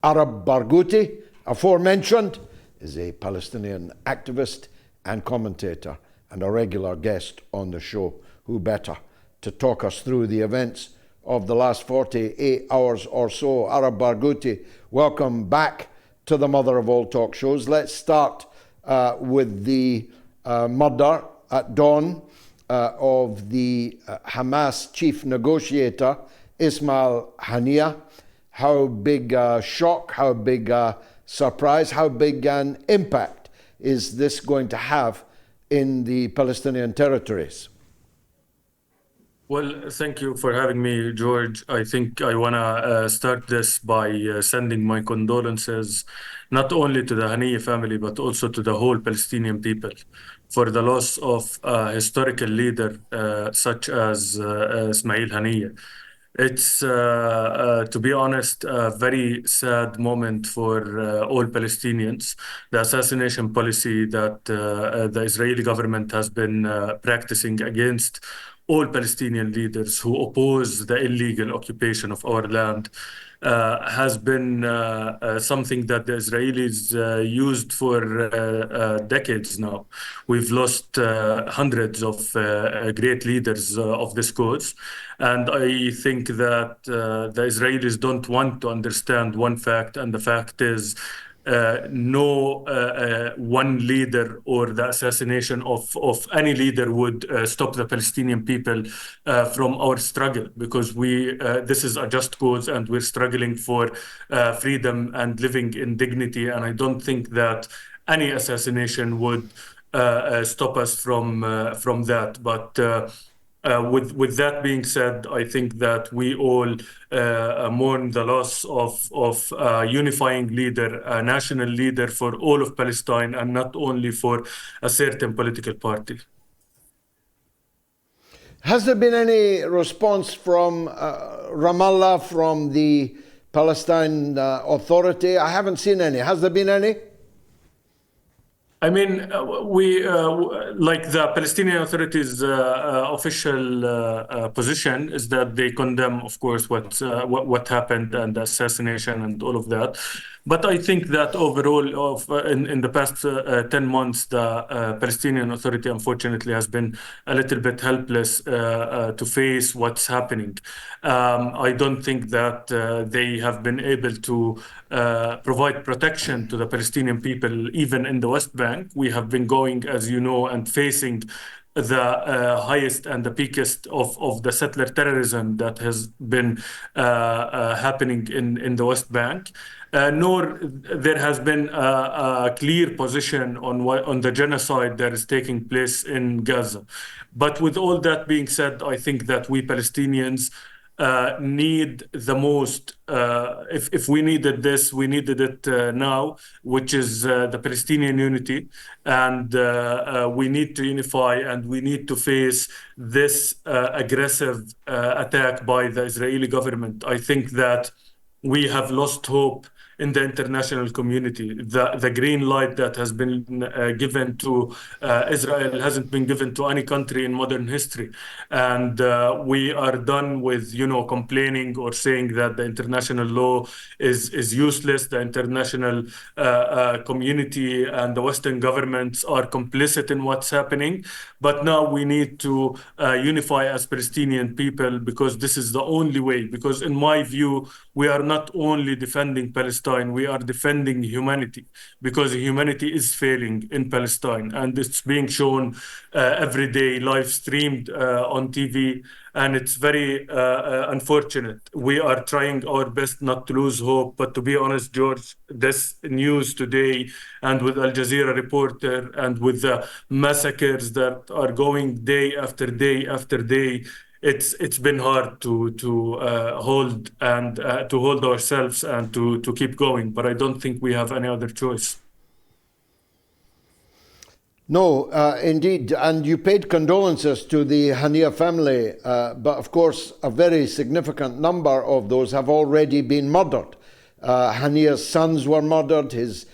Arab Barghouthi, aforementioned, is a Palestinian activist and commentator and a regular guest on the show. Who better to talk us through the events of the last 48 hours or so? Arab Barghouthi, welcome back to the mother of all talk shows. Let's start with the murder at dawn of the Hamas chief negotiator, Ismail Haniyeh. How big a shock, how big a surprise, how big an impact is this going to have in the Palestinian territories? Well, thank you for having me, George. I think I want to start this by sending my condolences not only to the Haniyeh family, but also to the whole Palestinian people for the loss of a historical leader such as Ismail Haniyeh. It's, to be honest, a very sad moment for all Palestinians. The assassination policy that the Israeli government has been practicing against all Palestinian leaders who oppose the illegal occupation of our land has been something that the Israelis used for decades now. We've lost hundreds of great leaders of this cause. And I think that the Israelis don't want to understand one fact, and the fact is no one leader or the assassination of any leader would stop the Palestinian people from our struggle, because this is a just cause and we're struggling for freedom and living in dignity. And I don't think that any assassination would stop us from that. But with that being said, I think that we all mourn the loss of a unifying leader, a national leader for all of Palestine, and not only for a certain political party. Has there been any response from Ramallah, from the Palestinian Authority? I haven't seen any. Has there been any? I mean, we like the Palestinian Authority's official position is that they condemn, of course, what happened and the assassination and all of that. But I think that overall, in the past 10 months, the Palestinian Authority, unfortunately, has been a little bit helpless to face what's happening. I don't think that they have been able to provide protection to the Palestinian people, even in the West Bank. We have been going, as you know, and facing the highest and the peakest of the settler terrorism that has been happening in the West Bank. Nor there has been a clear position on the genocide that is taking place in Gaza. But with all that being said, I think that we Palestinians need the most, if we needed this, we needed it now, which is the Palestinian unity. And we need to unify, and we need to face this aggressive attack by the Israeli government. I think that we have lost hope in the international community. The green light that has been given to Israel hasn't been given to any country in modern history. And we are done with, complaining or saying that the international law is useless. The international community and the Western governments are complicit in what's happening. But now we need to unify as Palestinian people, because this is the only way. Because in my view, we are not only defending Palestine, we are defending humanity, because humanity is failing in Palestine, and it's being shown every day, live streamed on TV, and it's very unfortunate. We are trying our best not to lose hope, but to be honest, George, this news today, and with Al Jazeera reporter, and with the massacres that are going day after day after day, it's been hard to hold and to hold ourselves and to keep going. But I don't think we have any other choice. No, indeed. And you paid condolences to the Haniyeh family, but of course, a very significant number of those have already been murdered. Haniyeh's sons were murdered, his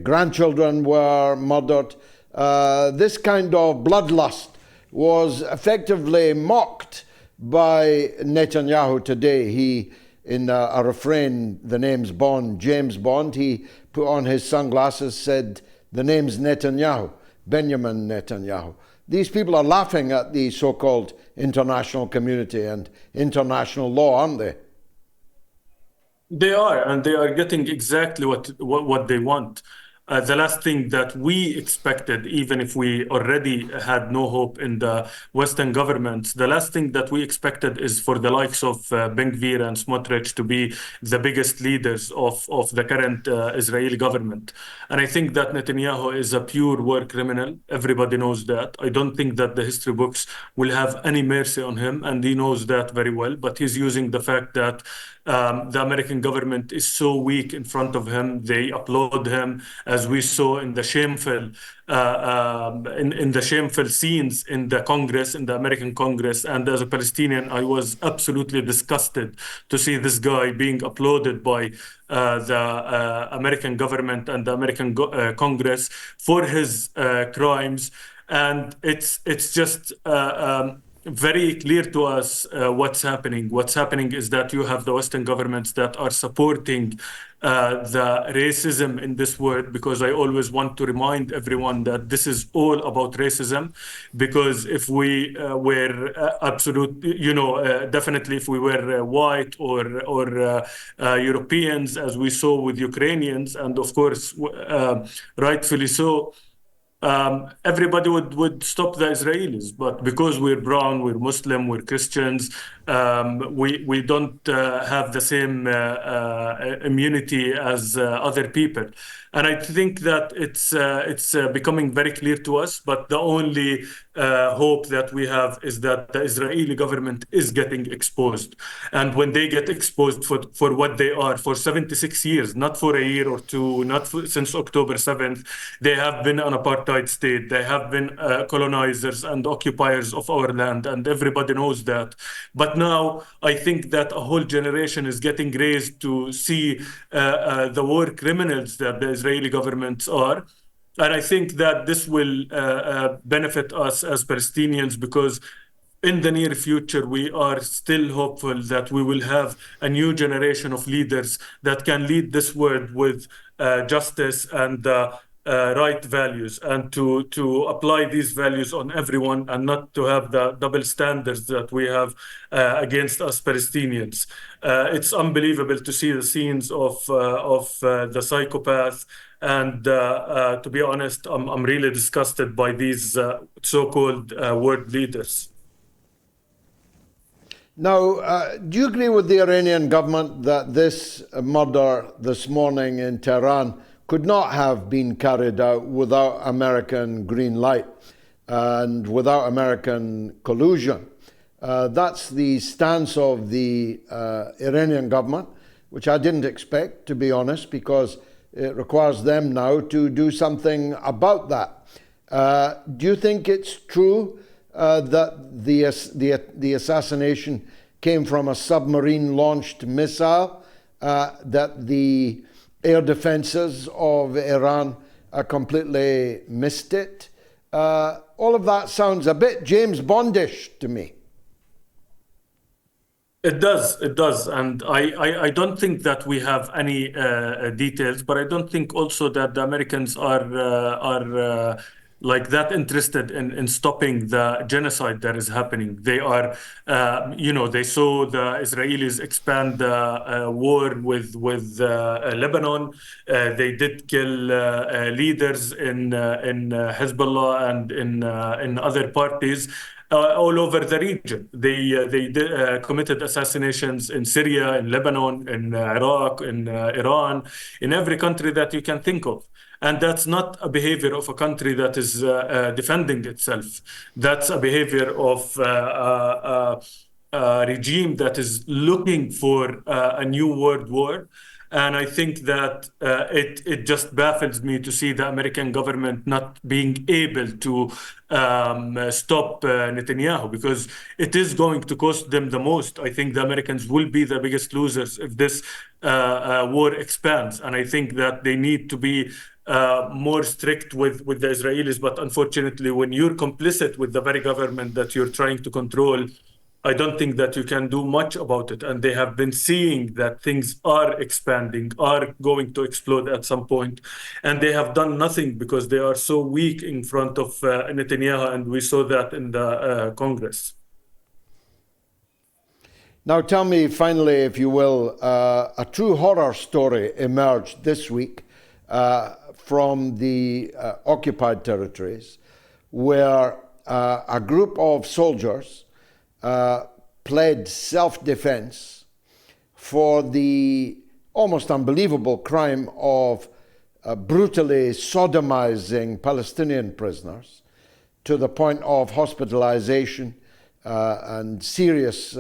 grandchildren were murdered. This kind of bloodlust was effectively mocked by Netanyahu today. He in a refrain, the name's Bond, James Bond, he put on his sunglasses, said, the name's Netanyahu, Benjamin Netanyahu. These people are laughing at the so-called international community and international law, aren't they? They are, and they are getting exactly what they want. The last thing that we expected, even if we already had no hope in the Western governments, the last thing that we expected is for the likes of Ben Gvir and Smotrich to be the biggest leaders of the current Israeli government. And I think that Netanyahu is a pure war criminal. Everybody knows that. I don't think that the history books will have any mercy on him, and he knows that very well. But he's using the fact that the American government is so weak in front of him. They applaud him, as we saw in the shameful in the shameful scenes in the Congress, in the American Congress. And as a Palestinian, I was absolutely disgusted to see this guy being applauded by the American government and the American Congress for his crimes. And it's just very clear to us what's happening. What's happening is that you have the Western governments that are supporting the racism in this world, because I always want to remind everyone that this is all about racism. Because if we were definitely if we were white or Europeans, as we saw with Ukrainians, and of course, rightfully so, everybody would stop the Israelis. But because we're brown, we're Muslim, we're Christians, we don't have the same immunity as other people. And I think that it's becoming very clear to us. But the only hope that we have is that the Israeli government is getting exposed. And when they get exposed for what they are, for 76 years, not for a year or two, since October 7th, they have been an apartheid state. They have been colonizers and occupiers of our land, and everybody knows that. But now I think that a whole generation is getting raised to see the war criminals that the Israeli governments are. And I think that this will benefit us as Palestinians, because in the near future, we are still hopeful that we will have a new generation of leaders that can lead this world with justice and right values, and to apply these values on everyone, and not to have the double standards that we have against us Palestinians. It's unbelievable to see the scenes of the psychopath. And to be honest, I'm really disgusted by these so-called world leaders. Now, do you agree with the Iranian government that this murder this morning in Tehran could not have been carried out without American green light and without American collusion? That's the stance of the Iranian government, which I didn't expect, to be honest, because it requires them now to do something about that. Do you think it's true that the assassination came from a submarine-launched missile, that the air defenses of Iran completely missed it? All of that sounds a bit James Bondish to me. It does. And I don't think that we have any details, but I don't think also that the Americans are like that interested in stopping the genocide that is happening. They are, they saw the Israelis expand the war with Lebanon. They did kill leaders in Hezbollah and in other parties. All over the region. They committed assassinations in Syria, in Lebanon, in Iraq, in Iran, in every country that you can think of. And that's not a behavior of a country that is defending itself. That's a behavior of a regime that is looking for a new world war. And I think that it just baffles me to see the American government not being able to stop Netanyahu, because it is going to cost them the most. I think the Americans will be the biggest losers if this war expands. And I think that they need to be more strict with the Israelis. But unfortunately, when you're complicit with the very government that you're trying to control, I don't think that you can do much about it. And they have been seeing that things are expanding, are going to explode at some point. And they have done nothing because they are so weak in front of Netanyahu. And we saw that in the Congress. Now tell me finally, if you will, a true horror story emerged this week from the occupied territories, where a group of soldiers pled self-defense for the almost unbelievable crime of brutally sodomizing Palestinian prisoners to the point of hospitalization and serious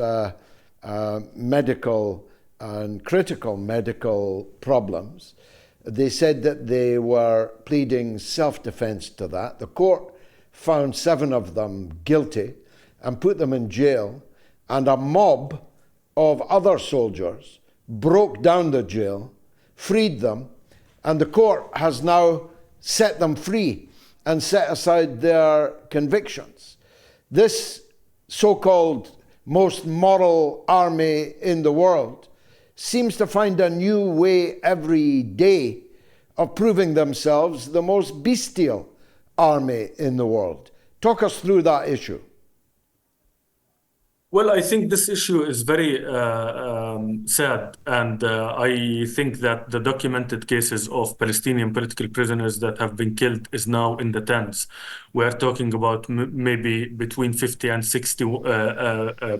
medical and critical medical problems. They said that they were pleading self-defense to that. The court found 7 of them guilty and put them in jail, and a mob of other soldiers broke down the jail, freed them, and the court has now set them free and set aside their convictions. This so-called most moral army in the world seems to find a new way every day of proving themselves the most bestial army in the world. Talk us through that issue. Well, I think this issue is very sad, and I think that the documented cases of Palestinian political prisoners that have been killed is now in the tens. We're talking about maybe between 50 and 60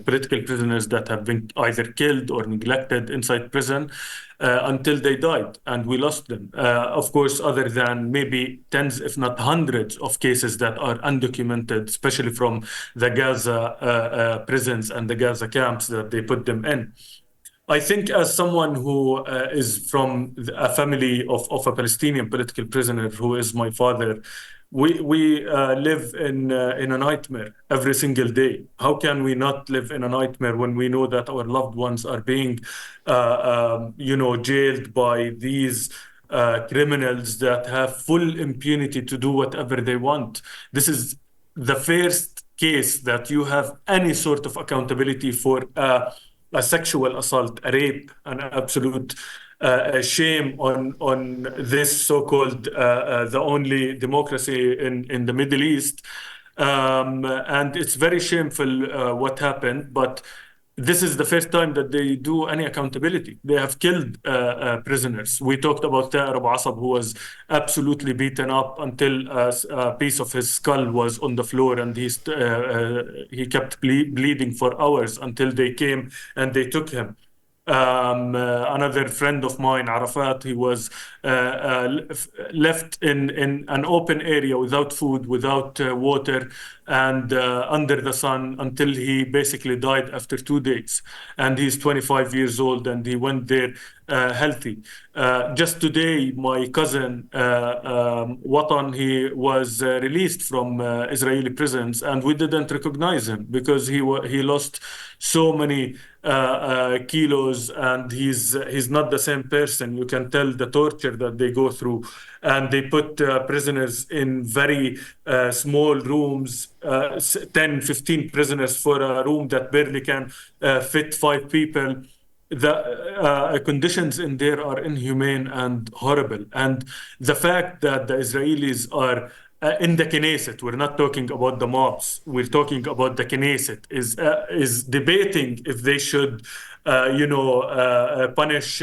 political prisoners that have been either killed or neglected inside prison until they died, and we lost them. Of course, other than maybe tens, if not hundreds, of cases that are undocumented, especially from the Gaza prisons and the Gaza camps that they put them in. I think as someone who is from a family of a Palestinian political prisoner, who is my father, we live in a nightmare every single day. How can we not live in a nightmare when we know that our loved ones are being, jailed by these criminals that have full impunity to do whatever they want? This is the first case that you have any sort of accountability for a sexual assault, a rape, an absolute shame on this so-called the only democracy in the Middle East. And it's very shameful what happened, but this is the first time that they do any accountability. They have killed prisoners. We talked about Arab Barghouthi, who was absolutely beaten up until a piece of his skull was on the floor, and he kept bleeding for hours until they came and they took him. Another friend of mine, Arafat, he was left in an open area without food, without water, and under the sun until he basically died after 2 days. And he's 25 years old, and he went there healthy. Just today, my cousin, Watan, he was released from Israeli prisons, and we didn't recognize him because he lost so many kilos, and he's not the same person. You can tell the torture that they go through, and they put prisoners in very small rooms, 10, 15 prisoners for a room that barely can fit 5 people. The conditions in there are inhumane and horrible. And the fact that the Israelis are in the Knesset, we're not talking about the mobs, we're talking about the Knesset, is debating if they should, punish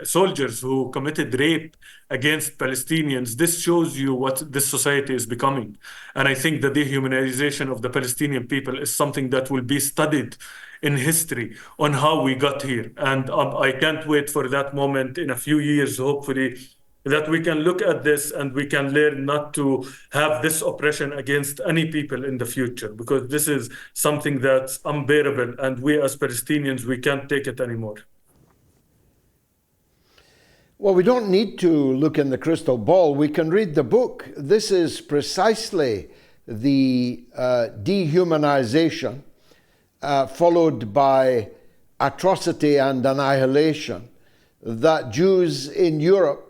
soldiers who committed rape against Palestinians. This shows you what this society is becoming. And I think the dehumanization of the Palestinian people is something that will be studied in history on how we got here. And I can't wait for that moment in a few years, hopefully, that we can look at this and we can learn not to have this oppression against any people in the future, because this is something that's unbearable, and we as Palestinians, we can't take it anymore. Well, we don't need to look in the crystal ball. We can read the book. This is precisely the dehumanization followed by atrocity and annihilation that Jews in Europe,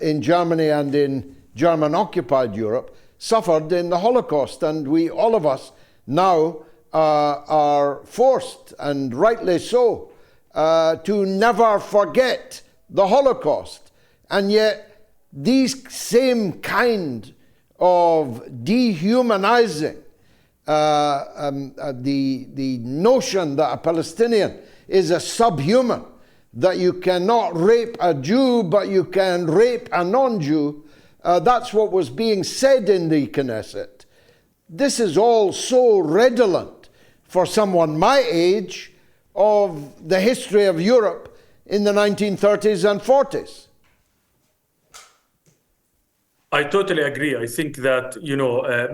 in Germany and in German-occupied Europe, suffered in the Holocaust. And all of us now are forced, and rightly so, to never forget the Holocaust. And yet these same kind of dehumanizing, the notion that a Palestinian is a subhuman, that you cannot rape a Jew but you can rape a non-Jew, that's what was being said in the Knesset. This is all so redolent for someone my age of the history of Europe in the 1930s and 40s. I totally agree. I think that,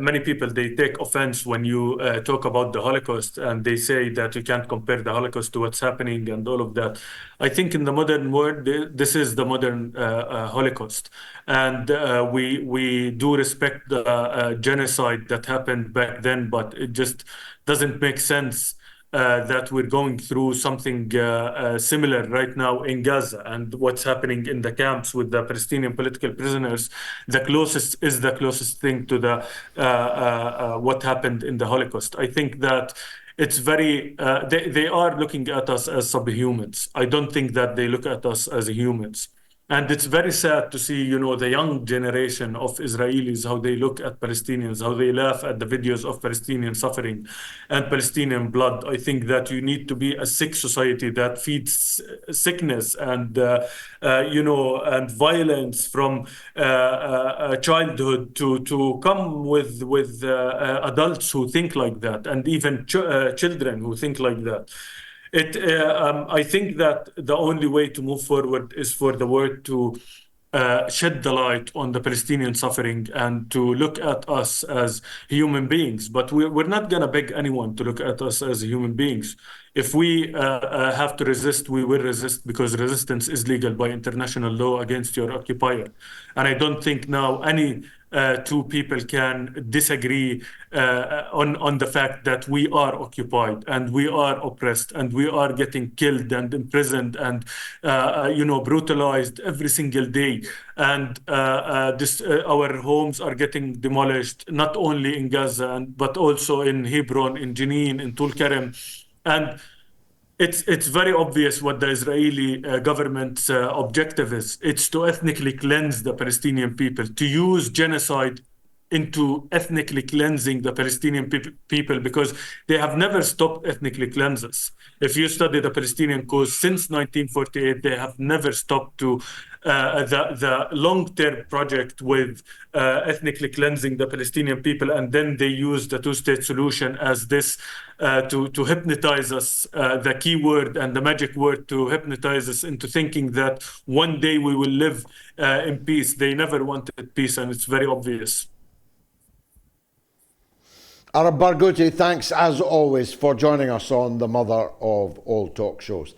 many people, they take offense when you talk about the Holocaust, and they say that you can't compare the Holocaust to what's happening and all of that. I think in the modern world, this is the modern Holocaust. And we do respect the genocide that happened back then, but it just doesn't make sense that we're going through something similar right now in Gaza, and what's happening in the camps with the Palestinian political prisoners. The closest thing to the what happened in the Holocaust. I think that it's very they are looking at us as subhumans. I don't think that they look at us as humans. And it's very sad to see, the young generation of Israelis, how they look at Palestinians, how they laugh at the videos of Palestinian suffering and Palestinian blood. I think that you need to be a sick society that feeds sickness and, and violence from childhood to come with adults who think like that, and even children who think like that. I think that the only way to move forward is for the world to shed the light on the Palestinian suffering and to look at us as human beings. But we're not going to beg anyone to look at us as human beings. If we have to resist, we will resist, because resistance is legal by international law against your occupier. And I don't think now any two people can disagree on the fact that we are occupied and we are oppressed and we are getting killed and imprisoned and brutalized every single day. And our homes are getting demolished, not only in Gaza but also in Hebron, in Jenin, in Tulkarem. And it's very obvious what the Israeli government's objective is. It's to ethnically cleanse the Palestinian people, to use genocide into ethnically cleansing the Palestinian people, because they have never stopped ethnically cleanses. If you study the Palestinian cause since 1948, they have never stopped to the long-term project with ethnically cleansing the Palestinian people, and then they use the two-state solution as this to hypnotize us, the key word and the magic word to hypnotize us into thinking that one day we will live in peace. They never wanted peace, and it's very obvious. Arab Barghouthi, thanks as always for joining us on the mother of all talk shows.